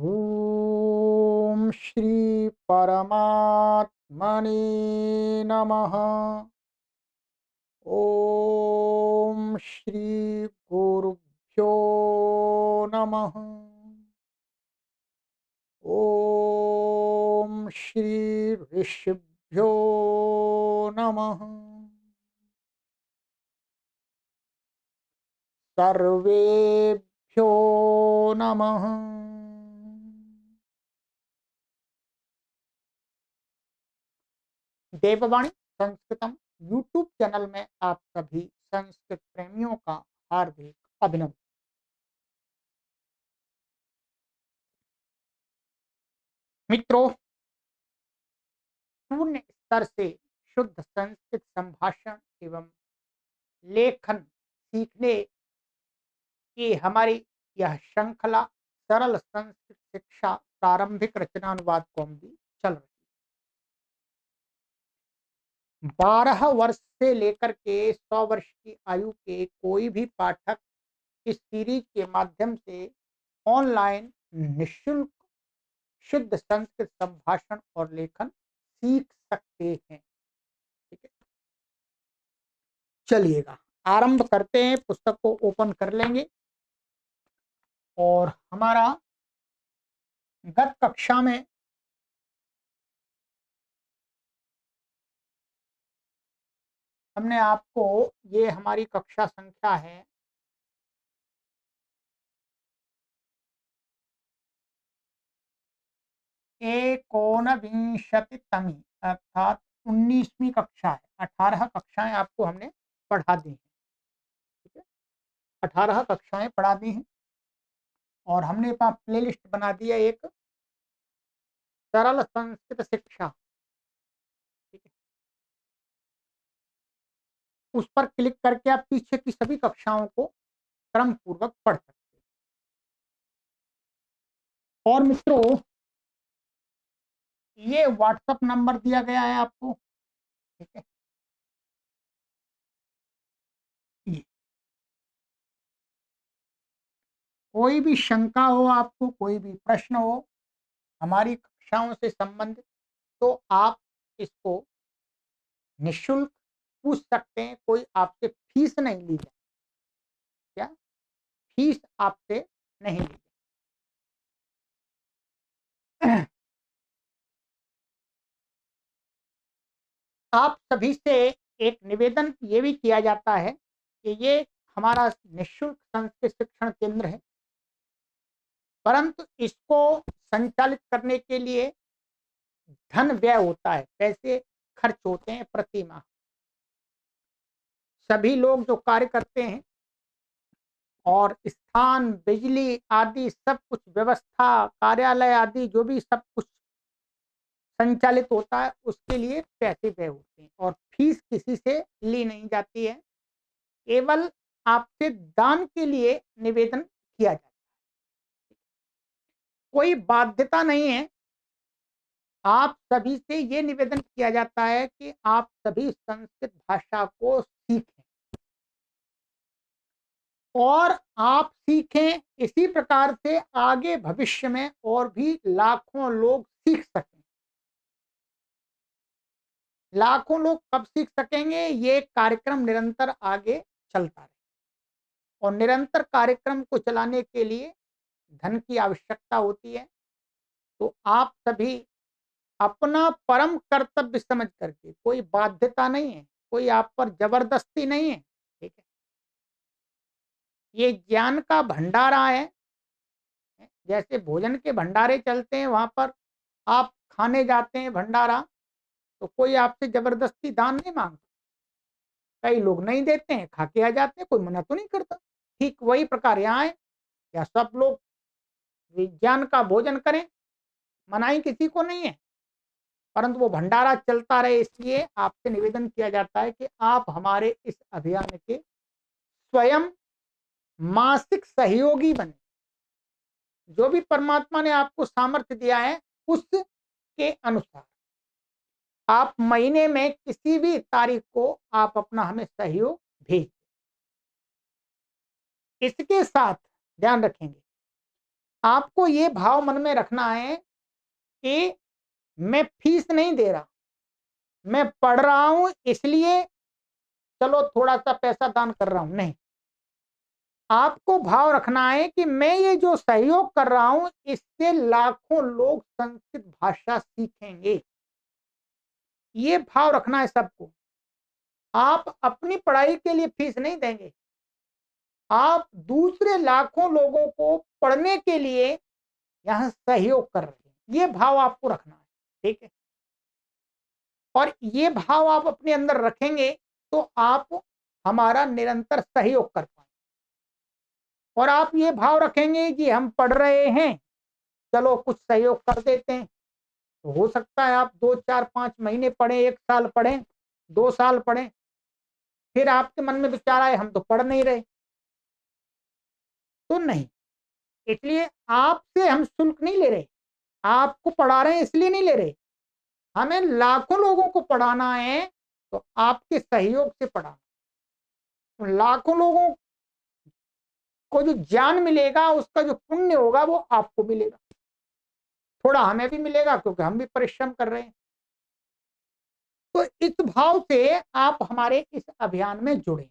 ओम श्री परमात्मने नमः। ओम श्री गुरुभ्यो नमः। ओम श्री ऋषिभ्यो नमः। सर्वेभ्यो नमः। देववाणी संस्कृतम यूट्यूब चैनल में आप सभी संस्कृत प्रेमियों का हार्दिक अभिनंदन। मित्रों, शून्य स्तर से शुद्ध संस्कृत संभाषण एवं लेखन सीखने की हमारी यह श्रृंखला सरल संस्कृत शिक्षा प्रारंभिक रचनानुवाद कौमुदी चल रही है। 12 वर्ष से लेकर के 100 वर्ष की आयु के कोई भी पाठक इस सीरीज के माध्यम से ऑनलाइन निःशुल्क शुद्ध संस्कृत संभाषण और लेखन सीख सकते हैं। ठीक है, चलिएगा आरंभ करते हैं। पुस्तक को ओपन कर लेंगे और हमारा गत कक्षा में हमने आपको, ये हमारी कक्षा संख्या है एकोनविंशतितमी, अर्थात 19वीं कक्षा है। 18 कक्षाएं आपको हमने पढ़ा दी हैं। ठीक है, 18 कक्षाएं पढ़ा दी हैं और हमने प्लेलिस्ट बना दिया एक सरल संस्कृत शिक्षा। ठीक है, उस पर क्लिक करके आप पीछे की सभी कक्षाओं को क्रम पूर्वक पढ़ सकते हैं। और मित्रों, ये व्हाट्सएप नंबर दिया गया है आपको। ठीक है, ये कोई भी शंका हो, आपको कोई भी प्रश्न हो हमारी कक्षाओं से संबंधित, तो आप इसको निःशुल्क पूछ सकते हैं। कोई आपसे फीस नहीं ली जाए। क्या फीस आपसे नहीं ली जाए। आप सभी से एक निवेदन ये भी किया जाता है कि ये हमारा निःशुल्क संस्कृत शिक्षण केंद्र है, परंतु इसको संचालित करने के लिए धन व्यय होता है, पैसे खर्च होते हैं प्रति माह। सभी लोग जो कार्य करते हैं और स्थान, बिजली आदि सब कुछ व्यवस्था, कार्यालय आदि जो भी सब कुछ संचालित होता है, उसके लिए पैसे व्यय होते हैं और फीस किसी से ली नहीं जाती है। केवल आपसे दान के लिए निवेदन किया जाता है। कोई बाध्यता नहीं है। आप सभी से ये निवेदन किया जाता है कि आप सभी संस्कृत भाषा को सीखें और आप सीखें इसी प्रकार से आगे भविष्य में और भी लाखों लोग सीख सकें। लाखों लोग कब सीख सकेंगे? ये कार्यक्रम निरंतर आगे चलता रहे और निरंतर कार्यक्रम को चलाने के लिए धन की आवश्यकता होती है। तो आप सभी अपना परम कर्तव्य समझ करके, कोई बाध्यता नहीं है, कोई आप पर जबरदस्ती नहीं है। ठीक है, ये ज्ञान का भंडारा है। जैसे भोजन के भंडारे चलते हैं, वहां पर आप खाने जाते हैं भंडारा, तो कोई आपसे जबरदस्ती दान नहीं मांगता। कई लोग नहीं देते हैं, खा के आ जाते हैं, कोई मना तो नहीं करता। ठीक वही प्रकार यहाँ है, या सब लोग विज्ञान का भोजन करें, मनाही किसी को नहीं है, परंतु वो भंडारा चलता रहे, इसलिए आपसे निवेदन किया जाता है कि आप हमारे इस अभियान के स्वयं मासिक सहयोगी बने। जो भी परमात्मा ने आपको सामर्थ्य दिया है, उसके अनुसार आप महीने में किसी भी तारीख को आप अपना हमें सहयोग भेज। इसके साथ ध्यान रखेंगे, आपको ये भाव मन में रखना है कि मैं फीस नहीं दे रहा, मैं पढ़ रहा हूं इसलिए चलो थोड़ा सा पैसा दान कर रहा हूं, नहीं। आपको भाव रखना है कि मैं ये जो सहयोग कर रहा हूं इससे लाखों लोग संस्कृत भाषा सीखेंगे। ये भाव रखना है सबको। आप अपनी पढ़ाई के लिए फीस नहीं देंगे, आप दूसरे लाखों लोगों को पढ़ने के लिए यहां सहयोग कर रहे हैं, ये भाव आपको रखना है। ठीक है, और ये भाव आप अपने अंदर रखेंगे तो आप हमारा निरंतर सहयोग कर पाएंगे। और आप ये भाव रखेंगे कि हम पढ़ रहे हैं, चलो कुछ सहयोग कर देते हैं, तो हो सकता है आप 2 4 5 महीने पढ़ें, 1 साल पढ़ें, 2 साल पढ़ें, फिर आपके मन में विचार आए हम तो पढ़ नहीं रहे, तो नहीं। इसलिए आपसे हम शुल्क नहीं ले रहे, आपको पढ़ा रहे हैं इसलिए नहीं ले रहे, हमें लाखों लोगों को पढ़ाना है, तो आपके सहयोग से पढ़ाना। तो लाखों लोगों को जो ज्ञान मिलेगा उसका जो पुण्य होगा वो आपको मिलेगा, थोड़ा हमें भी मिलेगा क्योंकि हम भी परिश्रम कर रहे हैं। तो इस भाव से आप हमारे इस अभियान में जुड़े,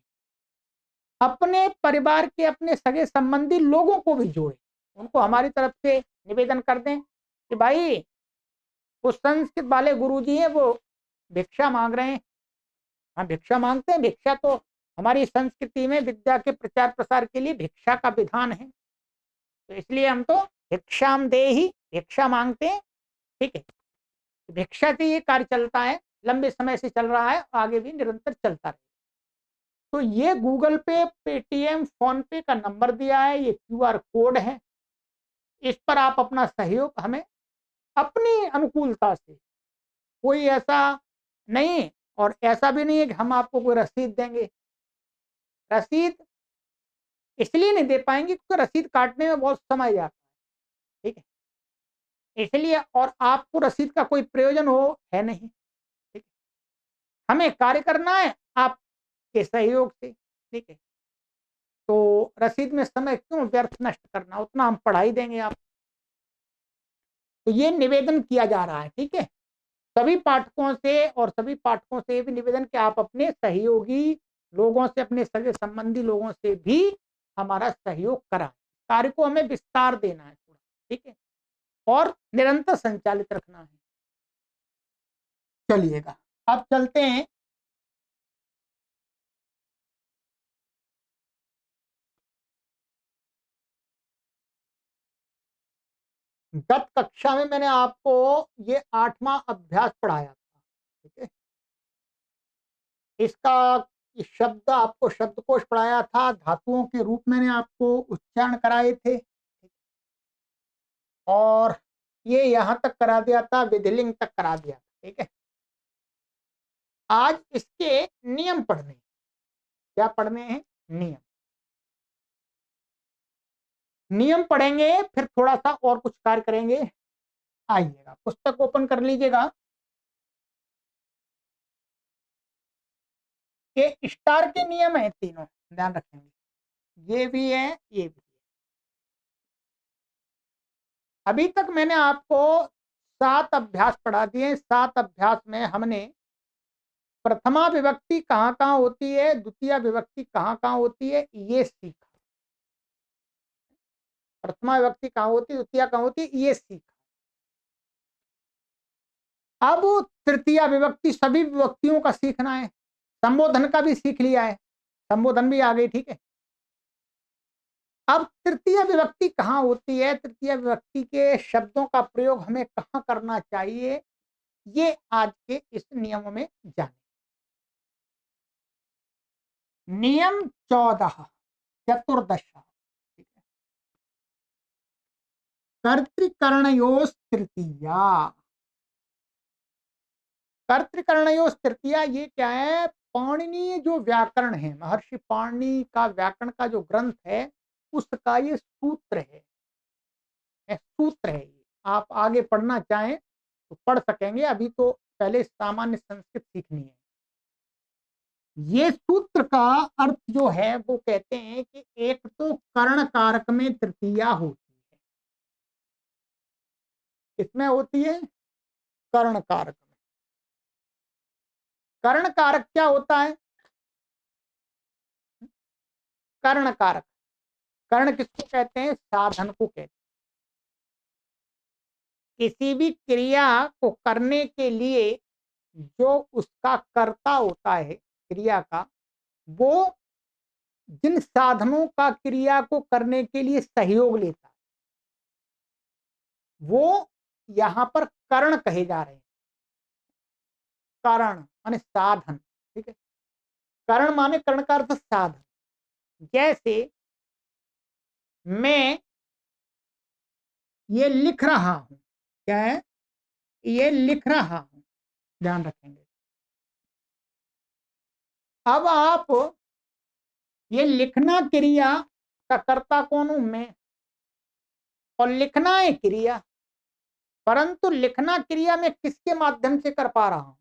अपने परिवार के अपने सगे संबंधी लोगों को भी जोड़े, उनको हमारी तरफ से निवेदन कर दें कि भाई वो संस्कृत वाले गुरुजी हैं, वो भिक्षा मांग रहे हैं। हम भिक्षा मांगते हैं, भिक्षा तो हमारी संस्कृति में विद्या के प्रचार प्रसार के लिए भिक्षा का विधान है, तो इसलिए हम तो भिक्षाम देहि भिक्षा मांगते हैं। ठीक है, भिक्षा से ये कार्य चलता है, लंबे समय से चल रहा है, आगे भी निरंतर चलता रहे। तो ये गूगल पे, पेटीएम, फोन पे का नंबर दिया है, ये क्यूआर कोड है, इस पर आप अपना सहयोग हमें अपनी अनुकूलता से, कोई ऐसा नहीं, और ऐसा भी नहीं है कि हम आपको कोई रसीद देंगे। रसीद इसलिए नहीं दे पाएंगे क्योंकि रसीद काटने में बहुत समय जाता है। ठीक है, इसलिए, और आपको रसीद का कोई प्रयोजन हो है नहीं। ठीक है, हमें कार्य करना है आपके सहयोग से। ठीक है, तो रसीद में समय क्यों व्यर्थ नष्ट करना, उतना हम पढ़ाई देंगे आप। तो ये निवेदन किया जा रहा है। ठीक है, सभी पाठकों से, और सभी पाठकों से भी निवेदन कि आप अपने सहयोगी लोगों से, अपने सगे संबंधी लोगों से भी हमारा सहयोग कराएं, कार्य को हमें विस्तार देना है थोड़ा। ठीक है, और निरंतर संचालित रखना है। चलिएगा, अब चलते हैं गत कक्षा में मैंने आपको ये 8वां अभ्यास पढ़ाया था। ठीक है, इसका शब्द आपको शब्दकोश पढ़ाया था, धातुओं के रूप मैंने आपको उच्चारण कराए थे, और ये यहां तक करा दिया था, विधिलिंग तक करा दिया था। ठीक है, आज इसके नियम पढ़ने। क्या पढ़ने हैं? नियम। नियम पढ़ेंगे, फिर थोड़ा सा और कुछ कार्य करेंगे। आइएगा, पुस्तक ओपन कर लीजिएगा। ये स्टार के नियम है तीनों, ध्यान रखेंगे, ये भी है, ये भी है। अभी तक मैंने आपको 7 अभ्यास पढ़ा दिए। 7 अभ्यास में हमने प्रथमा विभक्ति कहाँ कहाँ होती है, द्वितीय विभक्ति कहाँ कहाँ होती है, ये सीखा। प्रथमा विभक्ति कहाँ होती है, द्वितीय कहाँ होती है, ये सीखा। अब तृतीय विभक्ति, सभी विभक्तियों का सीखना है। संबोधन का भी सीख लिया है, संबोधन भी आ गई। ठीक है, अब तृतीय विभक्ति कहाँ होती है, तृतीय विभक्ति के शब्दों का प्रयोग हमें कहाँ करना चाहिए, ये आज के इस नियम में जाने। नियम 14 चतुर्दश। कर्तृकर्णयोस् तृतीया। कर्तृकर्णयोस् तृतीया ये क्या है? पाणिनीय जो व्याकरण है, महर्षि पाणिनि का व्याकरण का जो ग्रंथ है, उसका ये सूत्र है। सूत्र है ये। आप आगे पढ़ना चाहें तो पढ़ सकेंगे, अभी तो पहले सामान्य संस्कृत सीखनी है। ये सूत्र का अर्थ जो है वो कहते हैं कि एक तो कर्ण कारक में तृतीया होती है, इसमें होती है कर्ण कारक। कर्ण कारक क्या होता है? कर्ण कारक, कर्ण किसको कहते हैं? साधन को कहते हैं। किसी भी क्रिया को करने के लिए जो उसका कर्ता होता है क्रिया का, वो जिन साधनों का क्रिया को करने के लिए सहयोग लेता है, वो यहां पर कर्ण कहे जा रहे हैं। कारण माने साधन, ठीक है। कर्ण माने, कर्ण का अर्थ साधन। जैसे मैं ये लिख रहा हूं, क्या है? ये लिख रहा हूं, ध्यान रखेंगे। अब आप ये लिखना क्रिया का कर्ता कौन हूं? मैं। और लिखना है क्रिया, परंतु लिखना क्रिया मैं किसके माध्यम से कर पा रहा हूं?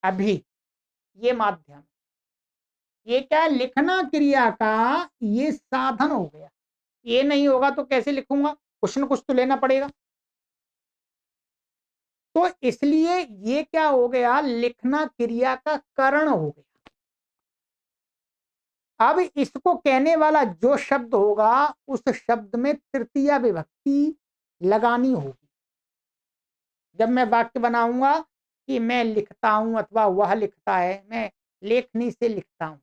अभी ये माध्यम, ये क्या है? लिखना क्रिया का ये साधन हो गया। ये नहीं होगा तो कैसे लिखूंगा? कुछ न कुछ तो लेना पड़ेगा। तो इसलिए ये क्या हो गया? लिखना क्रिया का कारण हो गया। अब इसको कहने वाला जो शब्द होगा, उस शब्द में तृतीया विभक्ति लगानी होगी। जब मैं वाक्य बनाऊंगा कि मैं लिखता हूं अथवा वह लिखता है, मैं लेखनी से लिखता हूं,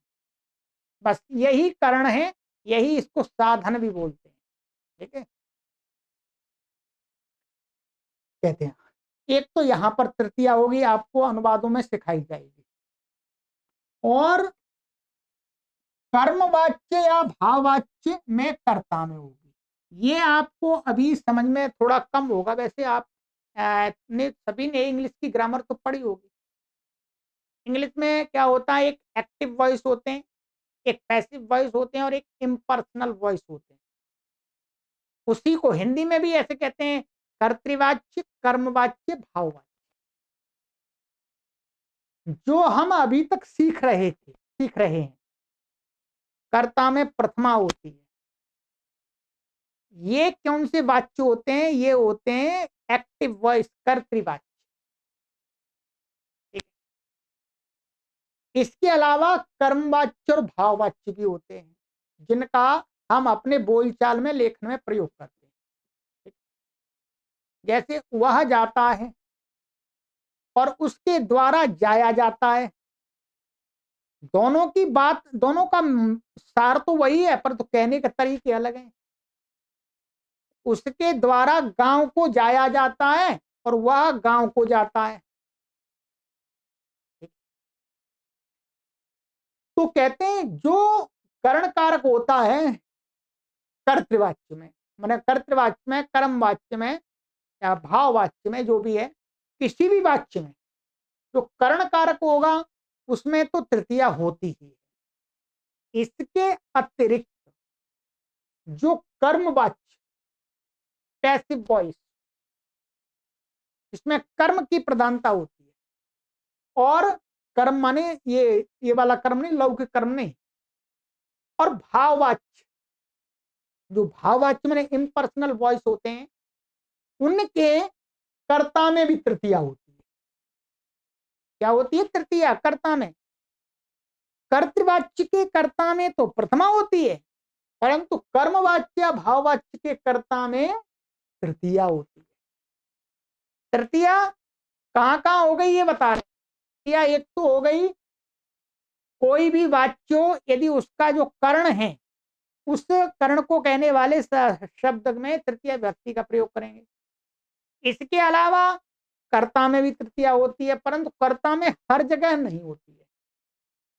बस यही कारण है। यही इसको साधन भी बोलते हैं, ठीक है, कहते हैं। एक तो यहां पर तृतीया होगी, आपको अनुवादों में सिखाई जाएगी। और कर्मवाच्य या भाववाच्य में कर्ता में होगी। ये आपको अभी समझ में थोड़ा कम होगा। वैसे आप ने सभी ने इंग्लिश की ग्रामर तो पढ़ी होगी। इंग्लिश में क्या होता है? एक एक्टिव वॉइस होते हैं, एक पैसिव वॉइस होते हैं और एक इम्पर्सनल वॉइस होते हैं। उसी को हिंदी में भी ऐसे कहते हैं, कर्तृवाच्य, कर्मवाच्य, भाववाच्य। जो हम अभी तक सीख रहे हैं, कर्ता में प्रथमा होती है। ये कौन से वाच्य होते हैं? ये होते हैं एक्टिव वॉइस, कर्तृवाच्य। इसके अलावा कर्मवाच्य और भाववाच्य भी होते हैं, जिनका हम अपने बोलचाल में, लेखन में प्रयोग करते हैं। जैसे वह जाता है और उसके द्वारा जाया जाता है। दोनों की बात, दोनों का सार तो वही है, पर तो कहने के तरीके अलग हैं। उसके द्वारा गांव को जाया जाता है और वह गांव को जाता है। तो कहते हैं जो कर्ण कारक होता है कर्तृवाच्य में, माने कर्तृवाच्य में, कर्मवाच्य में या भाववाच्य में, जो भी है, किसी भी वाच्य में जो कर्ण कारक होगा उसमें तो तृतीया होती ही है। इसके अतिरिक्त जो कर्मवाच्य, पैसिव वॉइस, इसमें कर्म की प्रधानता होती है। और कर्म माने ये वाला कर्म नहीं, लौकिक कर्म नहीं। और भाववाच्य, जो भाववाच्य माने इम्पर्सनल वॉइस होते हैं, उनके कर्ता में भी तृतीया होती है। क्या होती है? तृतीया कर्ता में। कर्तृवाच्य के कर्ता में तो प्रथमा होती है, परंतु कर्मवाच्य, भाववाच्य के कर्ता में तृतीया होती है। तृतीया कहां कहां हो गई ये बता रहे। तृतीया एक तो हो गई, कोई भी वाच्यो यदि उसका जो कर्ण है, उस कर्ण को कहने वाले शब्द में तृतीय व्यक्ति का प्रयोग करेंगे। इसके अलावा कर्ता में भी तृतीया होती है, परंतु कर्ता में हर जगह नहीं होती है।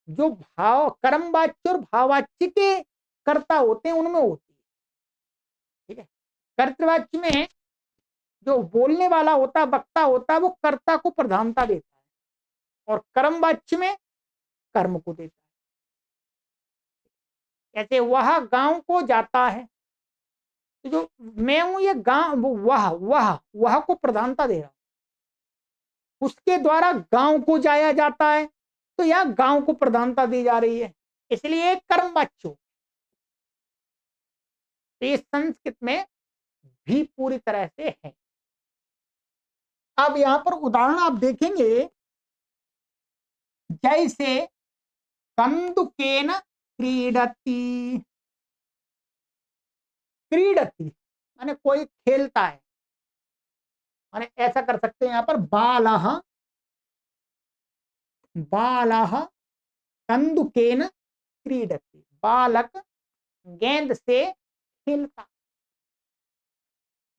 जो भाव, कर्मवाच्य और भाववाच्य के कर्ता होते हैं, उनमें होती है, ठीक है। कर्तवाच्य में जो बोलने वाला होता है, वक्ता होता है, वो कर्ता को प्रधानता देता है और कर्मवाच्य में कर्म को देता है। जैसे वह गांव को जाता है, तो जो मैं हूं ये गांव, वह को प्रधानता दे रहा हूं। उसके द्वारा गांव को जाया जाता है, तो यह गांव को प्रधानता दी जा रही है, इसलिए कर्मवाच्य। तो ये संस्कृत में भी पूरी तरह से है। अब यहां पर उदाहरण आप देखेंगे, जैसे कंदुकेन क्रीडति, क्रीडति माने कोई खेलता है, माने ऐसा कर सकते हैं यहां पर बालः, बालः कंदुकेन क्रीडति, बालक गेंद से खेलता,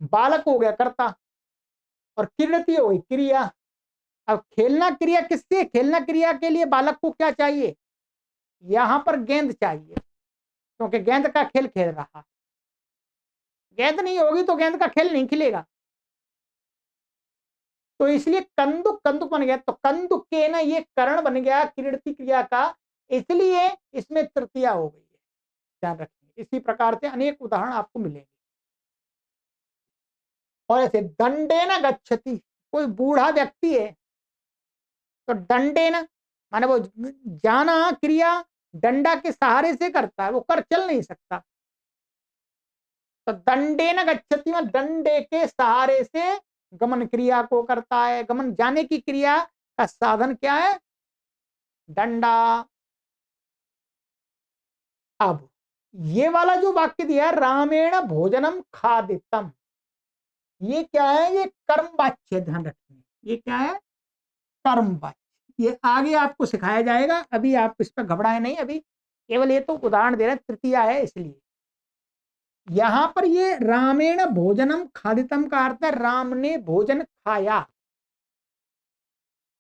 बालक हो गया कर्ता और क्रीडति हो गई क्रिया। अब खेलना क्रिया किससे, खेलना क्रिया के लिए बालक को क्या चाहिए, यहां पर गेंद चाहिए, क्योंकि गेंद का खेल खेल रहा है, गेंद नहीं होगी तो गेंद का खेल नहीं खिलेगा, तो इसलिए कंदुक, कंदुक बन गया, तो कंदुक के ना ये करण बन गया क्रीडति क्रिया का, इसलिए इसमें तृतीया हो गई है, ध्यान रखिए। इसी प्रकार से अनेक उदाहरण आपको मिलेंगे। और ऐसे दंडे न गच्छति, कोई बूढ़ा व्यक्ति है तो डंडे न माने वो जाना क्रिया डंडा के सहारे से करता है, वो कर चल नहीं सकता, तो दंडे न गच्छति में डंडे के सहारे से गमन क्रिया को करता है। गमन जाने की क्रिया का साधन क्या है, डंडा। अब ये वाला जो वाक्य दिया है रामेण भोजनम खादितम, ये क्या है, ये कर्म वाच्य, ध्यान रखिए ये क्या है, कर्म वाच्य। ये आगे आपको सिखाया जाएगा, अभी आप इस पर घबराए नहीं, अभी केवल ये तो उदाहरण दे रहे हैं, तृतीया है इसलिए। यहां पर ये रामेण भोजनम खादितम का अर्थ है राम ने भोजन खाया,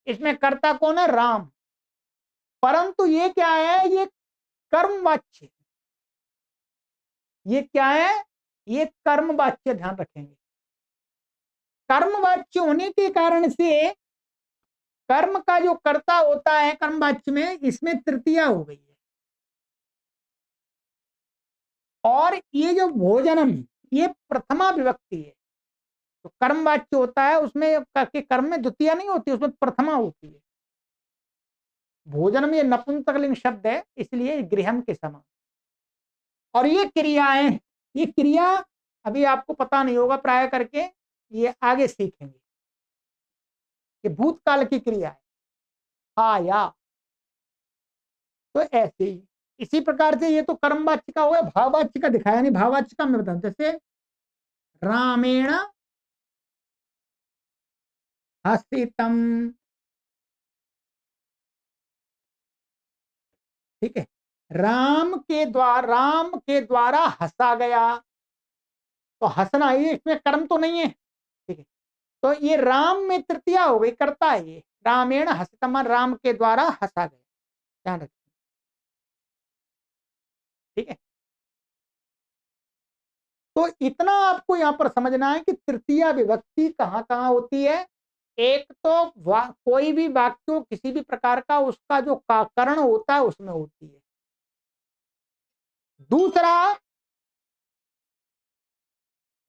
इसमें कर्ता कौन है, राम, परंतु ये क्या है, ये कर्म वाच्य, ये क्या है, ये कर्म वाच्य, ध्यान रखेंगे। कर्म वाच्य होने के कारण से कर्म का जो कर्ता होता है कर्म वाच्य में, इसमें तृतीया हो गई है। और ये जो भोजनम, ये प्रथमा विभक्ति है, तो कर्म वाच्य होता है उसमें के कर्म में द्वितीय नहीं होती, उसमें प्रथमा होती है। भोजनम ये नपुंसकलिंग शब्द है, इसलिए गृहम के समान। और ये क्रियाएं, ये क्रिया अभी आपको पता नहीं होगा प्राय करके, ये आगे सीखेंगे। ये भूतकाल की क्रिया है, खाया, तो ऐसे ही इसी प्रकार से ये तो कर्मवाच्य का हो गया, भाववाच्य का दिखाया नहीं, भाववाच्य का मैं बताऊं, जैसे रामेण हसितम, ठीक है, राम के द्वारा हंसा गया, तो हंसना ये इसमें कर्म तो नहीं है, ठीक है, तो ये राम में तृतीया हो गई, करता है ये, रामेण हसितम, राम के द्वारा हंसा गया, ध्यान रखिए, ठीक है। तो इतना आपको यहां पर समझना है कि तृतीया विभक्ति कहां कहां होती है। एक तो कोई भी वाक्य किसी भी प्रकार का उसका जो करण होता है उसमें होती है। दूसरा,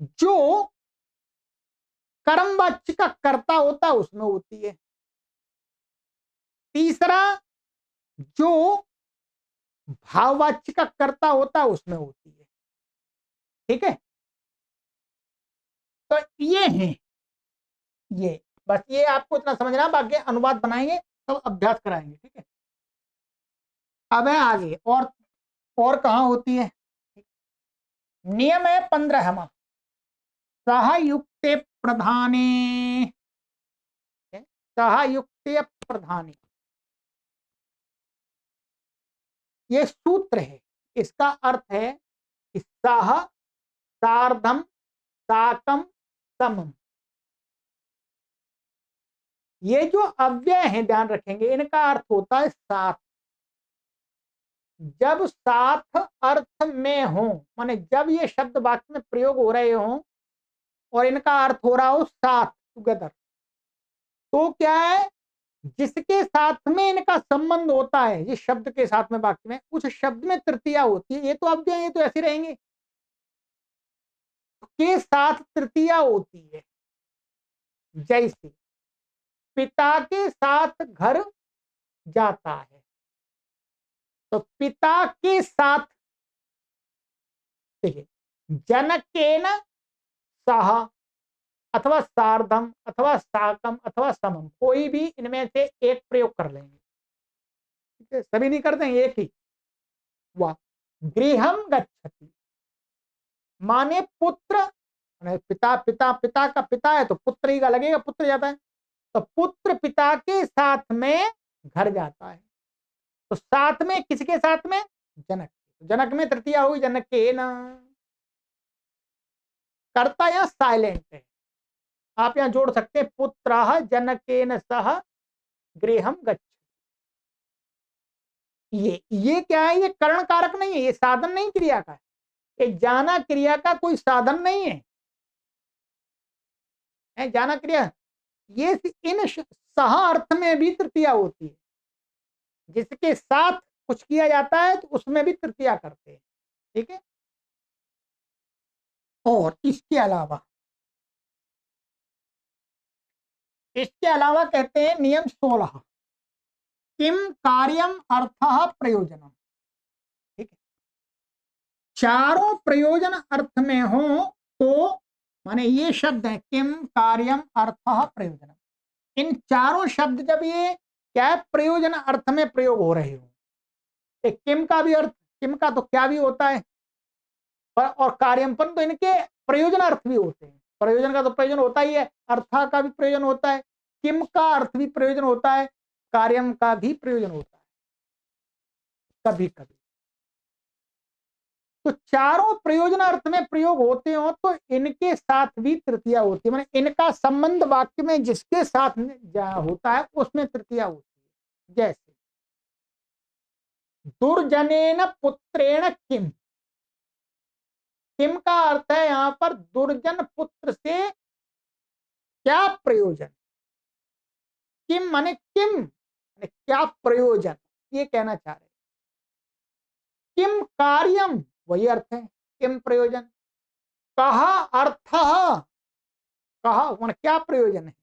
जो कर्मवाच्य का कर्ता होता है उसमें होती है। तीसरा, जो भाववाच्य का कर्ता होता है उसमें होती है, ठीक है। तो ये है, ये बस ये आपको इतना समझना, बाकी अनुवाद बनाएंगे तब अभ्यास कराएंगे, ठीक है। अब है आगे, और कहां होती है, नियम है 15वां, सहयुक्ते प्रधाने, सहयुक्ते प्रधाने, ये सूत्र है, इसका अर्थ है कि सह, सार्धम, साकम, समम, ये जो अव्यय है ध्यान रखेंगे, इनका अर्थ होता है साथ। जब साथ अर्थ में हो, माने जब ये शब्द वाक्य में प्रयोग हो रहे हो और इनका अर्थ हो रहा हो साथ, टुगेदर, तो क्या है, जिसके साथ में इनका संबंध होता है, जिस शब्द के साथ में वाक्य में, उस शब्द में तृतीया होती है। ये तो अव्यय, ये तो ऐसे रहेंगे, के साथ तृतीया होती है। जैसे पिता के साथ घर जाता है, तो पिता के साथ, देखिए, जनकेन सह, अथवा सार्धम अथवा साकम अथवा समम, कोई भी इनमें से एक प्रयोग कर लेंगे। ठीक है, सभी नहीं कर देंगे, एक ही। वाह, गृहम गच्छति माने पुत्र, माने पिता, पिता पिता का पिता है तो पुत्र ही का लगेगा, पुत्र जाता है, तो पुत्र पिता के साथ में घर जाता है। तो साथ में किसके साथ में? जनक। जनक में तृतीया हुई, जनक के ना। कर्ता यहाँ साइलेंट है, आप यहाँ जोड़ सकते हैं पुत्र जनकेन सह गृहम गच्छ। ये क्या है? ये कर्ण कारक नहीं है, ये साधन नहीं क्रिया का है, ये जाना क्रिया का कोई साधन नहीं है जाना क्रिया। ये इन सह अर्थ में भी तृतीया होती है, जिसके साथ कुछ किया जाता है तो उसमें भी तृतीया करते हैं। ठीक है, और इसके अलावा कहते हैं नियम 16, किम कार्यम अर्थः प्रयोजनम। ठीक है, चारों प्रयोजन अर्थ में हो तो, माने ये शब्द है किम कार्यम अर्थः प्रयोजनम, इन चारों शब्द जब ये क्या है, प्रयोजन अर्थ में प्रयोग हो रहे हो, एक किम का भी अर्थ, किम का तो क्या भी होता है, और कार्यमपन तो इनके प्रयोजन अर्थ भी होते हैं। प्रयोजन का तो प्रयोजन होता ही है, अर्था का भी प्रयोजन होता है, किम का अर्थ भी प्रयोजन होता है, कार्यम का भी प्रयोजन होता है कभी कभी। तो चारों प्रयोजन अर्थ में प्रयोग होते हो तो इनके साथ भी तृतीया होती है, माने इनका संबंध वाक्य में जिसके साथ होता है उसमें तृतीया होती है। जैसे दुर्जनेन पुत्रेण किम, किम का अर्थ है यहां पर दुर्जन पुत्र से क्या प्रयोजन, किम माने किम माने क्या प्रयोजन, ये कहना चाह रहे। किम कार्यम वही अर्थ है, किम प्रयोजन, कहा अर्थ, कहा माने क्या प्रयोजन है,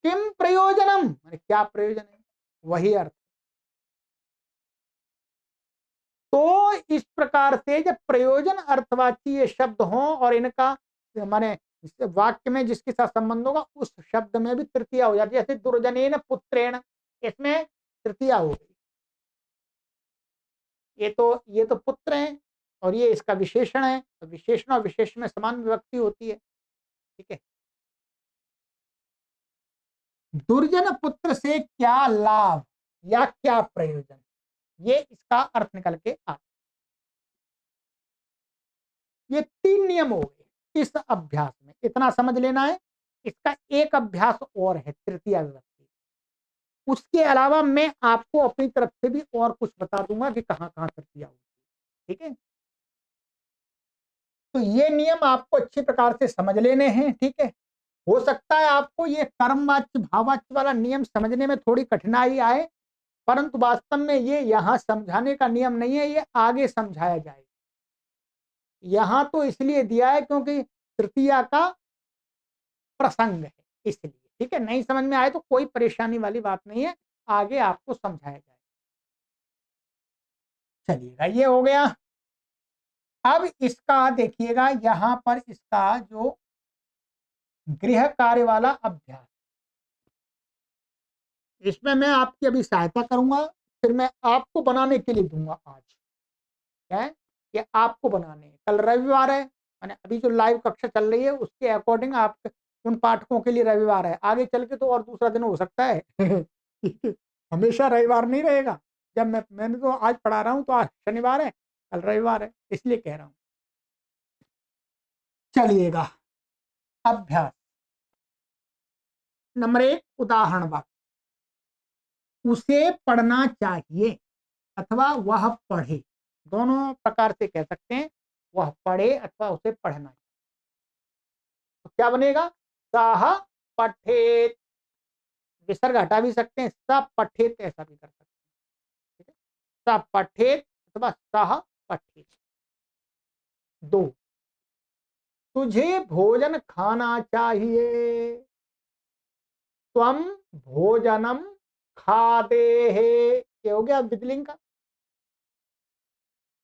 किम प्रयोजनम माने क्या प्रयोजन है, वही अर्थ। तो इस प्रकार से जब प्रयोजन अर्थवाची ये शब्द हो और इनका माने वाक्य में जिसके साथ संबंध होगा उस शब्द में भी तृतीया हो जाती है। जैसे दुर्जनेन पुत्रेण, इसमें तृतीया हो गई। ये तो पुत्र है और ये इसका विशेषण है, तो विशेषण और विशेषण में समान विभक्ति होती है। ठीक है, दुर्जन पुत्र से क्या लाभ या क्या प्रयोजन, ये इसका अर्थ निकल के आता। ये 3 नियम हो गए इस अभ्यास में, इतना समझ लेना है। इसका एक अभ्यास और है तृतीया विभक्ति, उसके अलावा मैं आपको अपनी तरफ से भी और कुछ बता दूंगा कि कहां कहां तृतीया होगी। ठीक है, तो ये नियम आपको अच्छी प्रकार से समझ लेने हैं। ठीक है, हो सकता है आपको ये कर्मवाच्य भाववाच्य वाला नियम समझने में थोड़ी कठिनाई आए, परंतु वास्तव में ये यहाँ समझाने का नियम नहीं है, ये आगे समझाया जाएगा। यहाँ तो इसलिए दिया है क्योंकि तृतीया का प्रसंग है, इसलिए। ठीक है, नहीं समझ में आए तो कोई परेशानी वाली बात नहीं है, आगे आपको समझाया जाएगा। चलिएगा, ये हो गया। अब इसका देखिएगा यहाँ पर इसका जो गृह कार्य वाला अभ्यास, इसमें मैं आपकी अभी सहायता करूंगा, फिर मैं आपको बनाने के लिए दूंगा। आज क्या है कि आपको बनाने हैं, कल रविवार है, मैंने अभी जो लाइव कक्षा चल रही है उसके अकॉर्डिंग आप उन पाठकों के लिए रविवार है, आगे चल के तो और दूसरा दिन हो सकता है हमेशा रविवार नहीं रहेगा। जब मैंने तो आज पढ़ा रहा हूँ तो आज शनिवार है, कल रविवार है, इसलिए कह रहा हूँ। चलिएगा, अभ्यास नंबर 1, उदाहरण वाक्य, उसे पढ़ना चाहिए अथवा वह पढ़े, दोनों प्रकार से कह सकते हैं, वह पढ़े अथवा उसे पढ़ना चाहिए। तो क्या बनेगा? सह पठेत, विसर्ग हटा भी सकते हैं, स पठेत ऐसा भी कर सकते हैं। ठीक है, स पठेत अथवा सह पठेत। 2, तुझे भोजन खाना चाहिए, त्वम भोजनम खादेः, ये हो गया विधिलिंग का।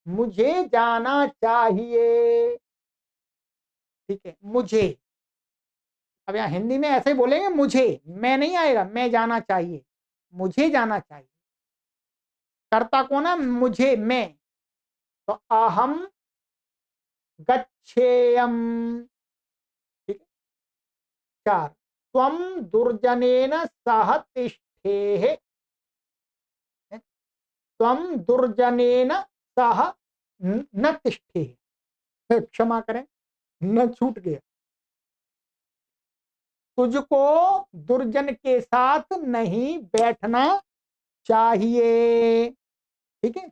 मुझे जाना चाहिए, ठीक है, मुझे अब यहाँ हिंदी में ऐसे ही बोलेंगे, मुझे, मैं नहीं आएगा, मैं जाना चाहिए, मुझे जाना चाहिए। कर्ता कौन है? मुझे, मैं। तो अहम गच्छेयम। ठीक है। 4, त्वम दुर्जनेन सह तिष्ठेः। त्वम दुर्जनेन सह न तिष्ठेः। क्षमा करें, न छूट गया। तुझको दुर्जन के साथ नहीं बैठना चाहिए। ठीक है।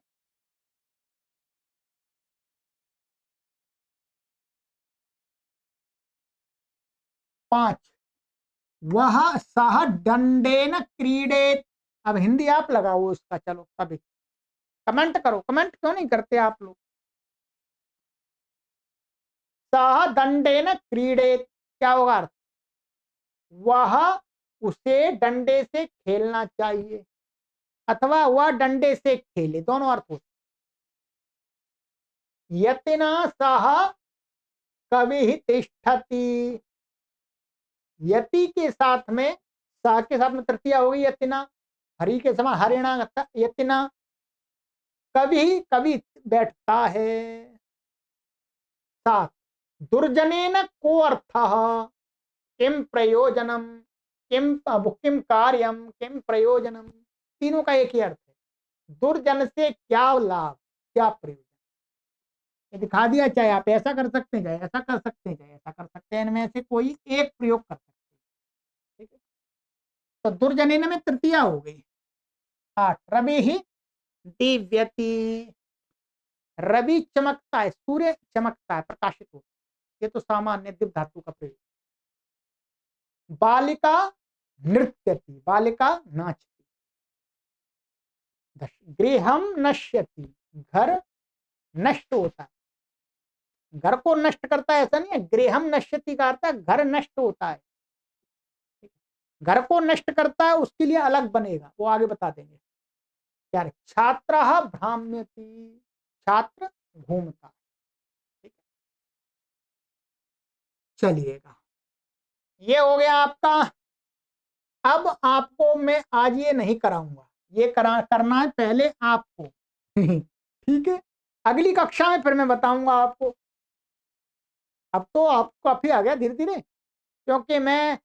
5, वह सह दंडेन क्रीडेत। अब हिंदी आप लगाओ उसका, चलो कभी कमेंट करो। कमेंट क्यों नहीं करते आप लोग? सह दंडेन क्रीडेत क्या होगा अर्थ? वह, उसे डंडे से खेलना चाहिए, अथवा वह डंडे से खेले, दोनों अर्थ होते। यतिना सह कवि तिष्ठति। यति के साथ में, सा के साथ में तृतीया होगी यतिना, हरि के समान हरिणा यतिना। कवि, कवि बैठता है। 7, दुर्जनेन को अर्थ, किम प्रयोजनम, किम कार्यम, किम प्रयोजनम, तीनों का एक ही अर्थ है। दुर्जन से क्या लाभ, क्या प्रयोजन, ये दिखा दिया। चाहे आप ऐसा कर सकते हैं, चाहे ऐसा कर सकते हैं, चाहे ऐसा कर सकते हैं, इनमें से कोई एक प्रयोग कर सकते हैं। ठीक है। तो दुर्जनेन में तृतीया हो गई। 8, रवि ही दिव्यति। रवि चमकता है, सूर्य चमकता है, प्रकाशित होता है, ये तो सामान्य दिव्य धातु का प्रयोग। बालिका नृत्यति, बालिका नाचती। गृहम नश्यति, घर नष्ट होता है, घर को नष्ट करता है, ऐसा नहीं है। गृहम नश्यति का अर्थ है घर नष्ट होता है। घर को नष्ट करता है, उसके लिए अलग बनेगा, वो आगे बता देंगे क्या। छात्र भ्राम्यति, छात्र घूमता। ठीक है। चलिएगा, ये हो गया आपका। अब आपको मैं आज ये नहीं कराऊंगा, ये करना है पहले आपको। ठीक है। अगली कक्षा में फिर मैं बताऊंगा आपको। अब तो आपको काफी आ गया धीरे धीरे, क्योंकि मैं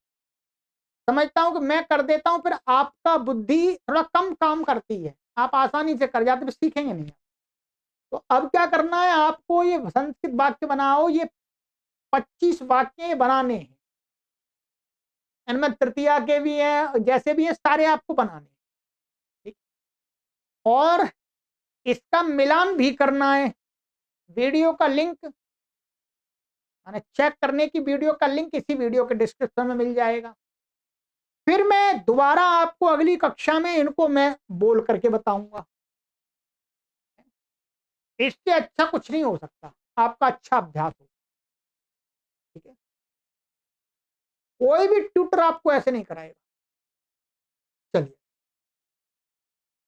समझता हूं कि मैं कर देता हूं, फिर आपका बुद्धि थोड़ा कम काम करती है, आप आसानी से कर जाते, फिर सीखेंगे नहीं। तो अब क्या करना है आपको, ये संस्कृत वाक्य बनाओ, ये 25 वाक्य बनाने हैं। इनमें तृतीया के भी हैं, जैसे भी हैं सारे आपको बनाने हैं। ठीक। और इसका मिलान भी करना है। वीडियो का लिंक, मैंने चेक करने की वीडियो का लिंक इसी वीडियो के डिस्क्रिप्शन में मिल जाएगा। फिर मैं दोबारा आपको अगली कक्षा में इनको मैं बोल करके बताऊंगा। इससे अच्छा कुछ नहीं हो सकता, आपका अच्छा अभ्यास हो। ठीक है। कोई भी ट्यूटर आपको ऐसे नहीं कराएगा। चलिए,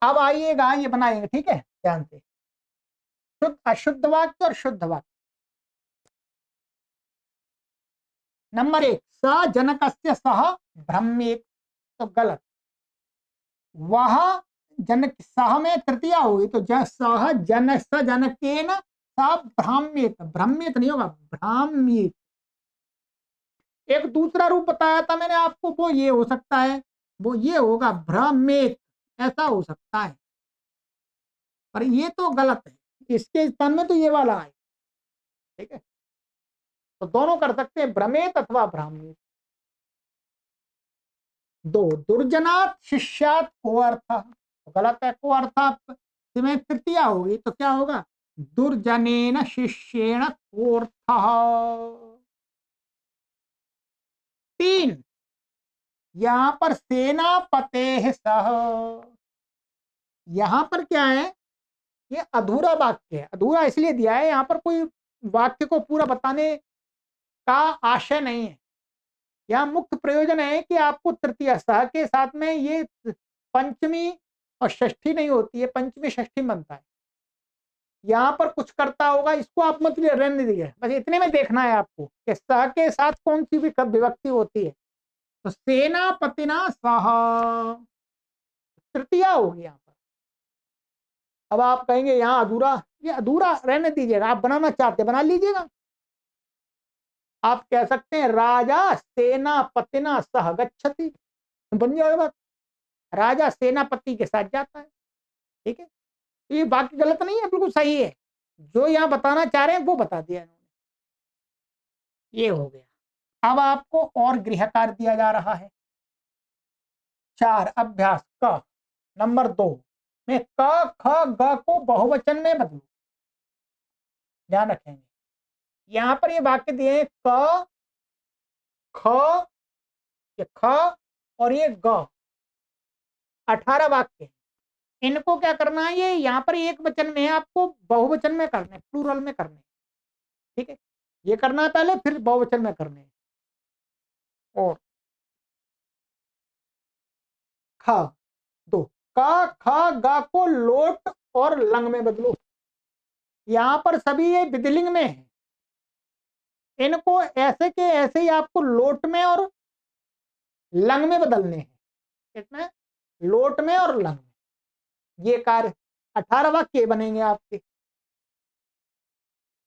अब आइएगा, ये बनाएंगे, ठीक है, ध्यान से। शुद्ध अशुद्ध वाक्य और शुद्ध वाक्य। नंबर 1, स जनकस्य सह भ्रमेत, तो गलत। वह जनक, सह में तृतीया होगी, तो सह जन स जनकेन स भ्राम्येत, भ्रम्येत नहीं होगा, भ्राम्येत। एक दूसरा रूप बताया था मैंने आपको, वो ये हो सकता है, वो ये होगा भ्रमेत, ऐसा हो सकता है, पर ये तो गलत है। इसके स्थान में तो ये वाला है। ठीक है। तो दोनों कर सकते हैं, भ्रमेत अथवा भ्राम्येत। 2, दुर्जनात् शिष्यात् को अर्थ, तो गलत है, को अर्थ में तृतीया होगी, तो क्या होगा, दुर्जनेन शिष्येण कोऽर्थः। 3, यहां पर सेनापते सह, यहां पर क्या है, ये अधूरा वाक्य है। अधूरा इसलिए दिया है, यहां पर कोई वाक्य को पूरा बताने का आशय नहीं है। यहाँ मुख्य प्रयोजन है कि आपको तृतीया, सह के साथ में ये पंचमी और षष्ठी नहीं होती है, पंचमी षष्ठी बनता है। यहाँ पर कुछ करता होगा, इसको आप मत रहने दीजिए, बस इतने में देखना है आपको कि सह के साथ कौन सी भी विभक्ति होती है। तो सेनापतिना सह तृतीया होगी यहाँ पर। अब आप कहेंगे यहाँ अधूरा, ये अधूरा रहने दीजिएगा, आप बनाना चाहते बना लीजिएगा। आप कह सकते हैं राजा सेनापतिना सह गच्छति, बन जाएगा बात, राजा सेनापति के साथ जाता है। ठीक है, तो ये वाक्य गलत नहीं है, बिल्कुल सही है, जो यहाँ बताना चाह रहे हैं वो बता दिया इन्होंने। ये हो गया। अब आपको और गृह कार्य दिया जा रहा है। 4 अभ्यास क नंबर 2 में क ख ग को बहुवचन में बदलो। ध्यान रखेंगे, यहां पर ये वाक्य दिए क ख, ये ख और ये ग, 18 वाक्य। इनको क्या करना है, ये यहाँ पर एक वचन में है, आपको बहुवचन में करने, प्लूरल में करने। ठीक है, ये करना है पहले, फिर बहुवचन में करने। और ख 2 क ख ग को लोट और लंग में बदलो। यहां पर सभी ये विधिलिंग में है, इनको ऐसे के ऐसे ही आपको लोट में और लंग में बदलने हैं। इसमें लोट में और लंग में ये कार्य 18 वाक्य बनेंगे आपके।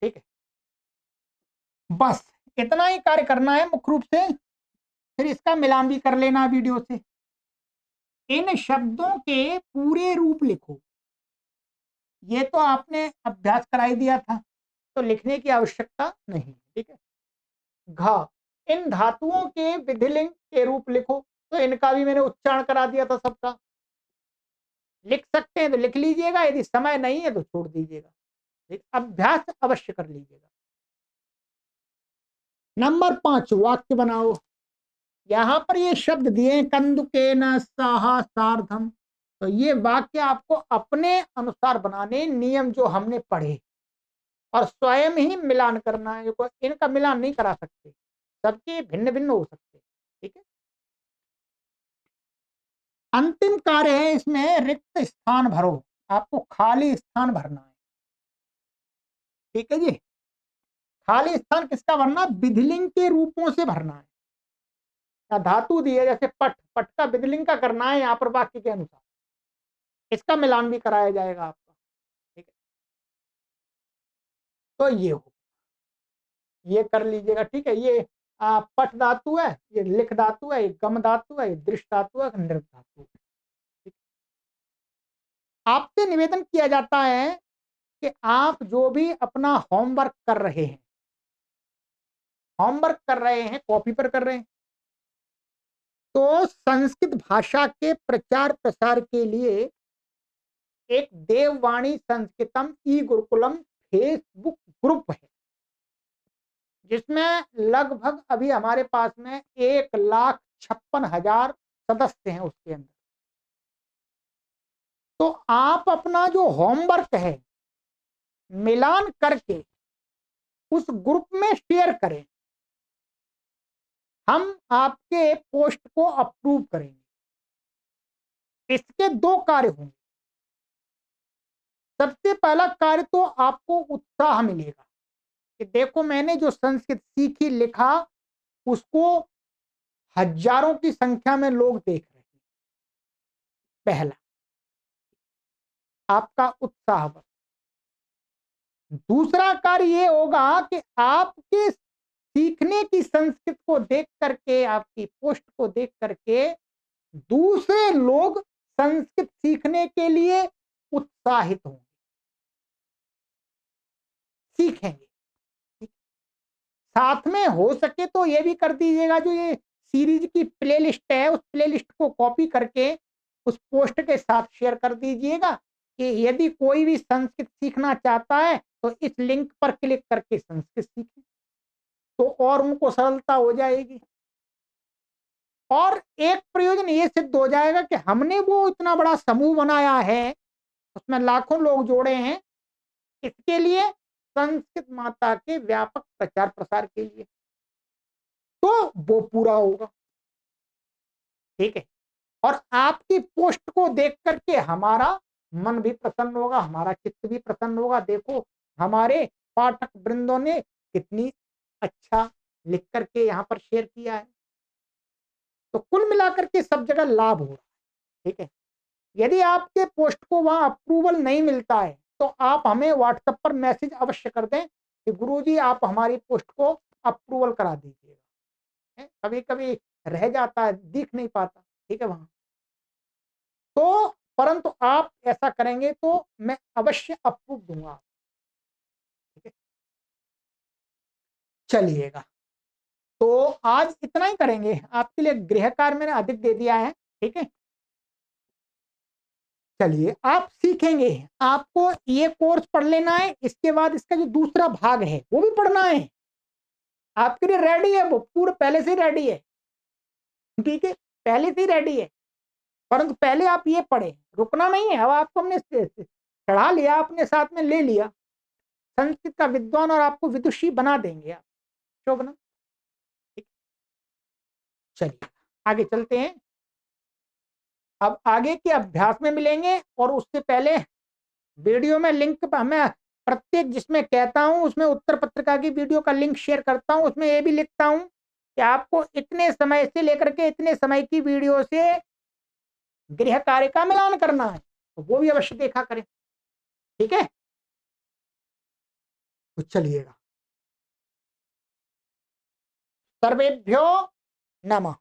ठीक है, बस इतना ही कार्य करना है मुख्य रूप से, फिर इसका मिलान भी कर लेना वीडियो से। इन शब्दों के पूरे रूप लिखो। ये तो आपने अभ्यास कराई दिया था, तो लिखने की आवश्यकता नहीं। ठीक है, घ इन धातुओं के विधिलिंग के रूप लिखो, तो इनका भी मैंने उच्चारण करा दिया था सबका। लिख सकते हैं तो लिख लीजिएगा, यदि समय नहीं है तो छोड़ दीजिएगा, अभ्यास अवश्य कर लीजिएगा। नंबर 5 वाक्य बनाओ। यहां पर ये शब्द दिए कंदुकेन साहा सार्धम, तो ये वाक्य आपको अपने अनुसार बनाने, नियम जो हमने पढ़े, और स्वयं ही मिलान करना है। इनका मिलान नहीं करा सकते, सबके भिन्न भिन्न हो सकते। ठीक है, अंतिम कार्य है इसमें, रिक्त स्थान भरो। आपको खाली स्थान भरना है। ठीक है जी, खाली स्थान किसका भरना, विधिलिंग के रूपों से भरना है। या धातु दी है जैसे पट, पट का विधिलिंग का करना है यहाँ पर वाक्य के अनुसार, इसका मिलान भी कराया जाएगा आपका। ठीक है, तो ये हो, ये कर लीजिएगा। ठीक है, ये पट धातु है, ये लिख धातु है, ये गम धातु है, ये दृष्ट धातु है, नृत धातु है। आपसे निवेदन किया जाता है कि आप जो भी अपना होमवर्क कर रहे हैं, कॉपी पर कर रहे हैं, तो संस्कृत भाषा के प्रचार प्रसार के लिए एक देववाणी संस्कृतम ई गुरुकुलम फेसबुक ग्रुप है, जिसमें लगभग अभी हमारे पास में 1,56,000 सदस्य हैं उसके अंदर। तो आप अपना जो होमवर्क है मिलान करके उस ग्रुप में शेयर करें, हम आपके पोस्ट को अप्रूव करेंगे। इसके 2 कार्य होंगे। सबसे पहला कार्य तो आपको उत्साह मिलेगा कि देखो मैंने जो संस्कृत सीखी, लिखा, उसको हजारों की संख्या में लोग देख रहे हैं। पहला आपका उत्साह बढ़। दूसरा कार्य ये होगा कि आपके सीखने की संस्कृत को देख करके, आपकी पोस्ट को देख करके दूसरे लोग संस्कृत सीखने के लिए उत्साहित होंगे, सीखेंगे। साथ में हो सके तो ये भी कर दीजिएगा, जो ये सीरीज की प्लेलिस्ट है उस प्लेलिस्ट को कॉपी करके उस पोस्ट के साथ शेयर कर दीजिएगा कि यदि कोई भी संस्कृत सीखना चाहता है तो इस लिंक पर क्लिक करके संस्कृत सीखें, तो और उनको सरलता हो जाएगी। और एक प्रयोजन ये सिद्ध हो जाएगा कि हमने वो इतना बड़ा समूह बनाया है, उसमें लाखों लोग जोड़े हैं, इसके लिए संस्कृत माता के व्यापक प्रचार प्रसार के लिए, तो वो पूरा होगा। ठीक है, और आपकी पोस्ट को देख करके हमारा मन भी प्रसन्न होगा, हमारा चित्त भी प्रसन्न होगा। देखो हमारे पाठक वृंदों ने कितनी अच्छा लिख करके यहाँ पर शेयर किया है। तो कुल मिलाकर के सब जगह लाभ हो रहा है। ठीक है, यदि आपके पोस्ट को वहां अप्रूवल नहीं मिलता है तो आप हमें व्हाट्सएप पर मैसेज अवश्य कर दें कि गुरुजी आप हमारी पोस्ट को अप्रूवल करा दीजिएगा। कभी कभी रह जाता है, दिख नहीं पाता। ठीक है, वहां तो परंतु आप ऐसा करेंगे तो मैं अवश्य अप्रूव दूंगा। ठीक है, चलिएगा, तो आज इतना ही करेंगे। आपके लिए गृह कार्य मैंने अधिक दे दिया है। ठीक है, चलिए आप सीखेंगे। आपको ये कोर्स पढ़ लेना है, इसके बाद इसका जो दूसरा भाग है वो भी पढ़ना है। आपके लिए रेडी है, वो पूरे पहले से रेडी है। ठीक है, पहले से रेडी है, परंतु पहले आप ये पढ़े, रुकना नहीं है। अब आपको हमने चढ़ा लिया, अपने साथ में ले लिया, संस्कृत का विद्वान और आपको विदुषी बना देंगे आप, शोभना। चलिए आगे चलते हैं। अब आगे के अभ्यास में मिलेंगे, और उससे पहले वीडियो में लिंक मैं प्रत्येक जिसमें कहता हूं उसमें उत्तर पत्रिका की वीडियो का लिंक शेयर करता हूं। उसमें ये भी लिखता हूं कि आपको इतने समय से लेकर के इतने समय की वीडियो से गृह कार्य का मिलान करना है, तो वो भी अवश्य देखा करें। ठीक है, तो चलिएगा, सर्वेभ्यो नमः।